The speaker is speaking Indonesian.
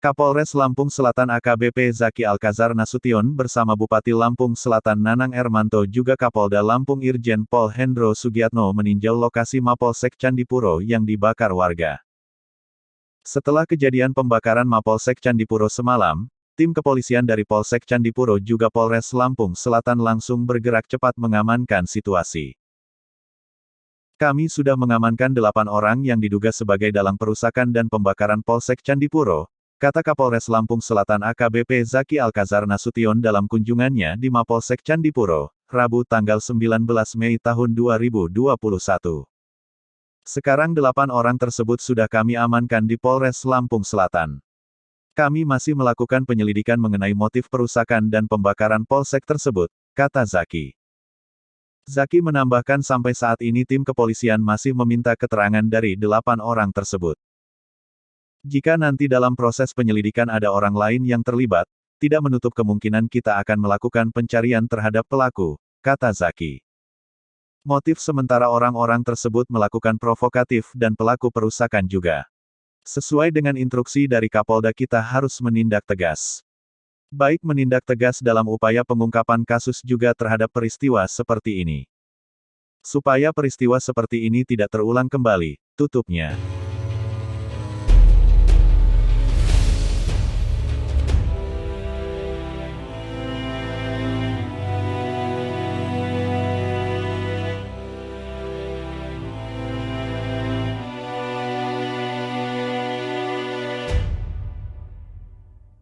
Kapolres Lampung Selatan AKBP Zaki Alkazar Nasution bersama Bupati Lampung Selatan Nanang Ermanto juga Kapolda Lampung Irjen Pol Hendro Sugiatno meninjau lokasi Mapolsek Candipuro yang dibakar warga. Setelah kejadian pembakaran Mapolsek Candipuro semalam, tim kepolisian dari Polsek Candipuro juga Polres Lampung Selatan langsung bergerak cepat mengamankan situasi. Kami sudah mengamankan 8 orang yang diduga sebagai dalang perusakan dan pembakaran Polsek Candipuro, kata Kapolres Lampung Selatan AKBP Zaki Alkazar Nasution dalam kunjungannya di Mapolsek Candipuro, Rabu tanggal 19 Mei tahun 2021. Sekarang 8 orang tersebut sudah kami amankan di Polres Lampung Selatan. Kami masih melakukan penyelidikan mengenai motif perusakan dan pembakaran Polsek tersebut, kata Zaki. Zaki menambahkan sampai saat ini tim kepolisian masih meminta keterangan dari 8 orang tersebut. Jika nanti dalam proses penyelidikan ada orang lain yang terlibat, tidak menutup kemungkinan kita akan melakukan pencarian terhadap pelaku, kata Zaki. Motif sementara orang-orang tersebut melakukan provokatif dan pelaku perusakan juga. Sesuai dengan instruksi dari Kapolda kita harus menindak tegas. Baik menindak tegas dalam upaya pengungkapan kasus juga terhadap peristiwa seperti ini. Supaya peristiwa seperti ini tidak terulang kembali, tutupnya.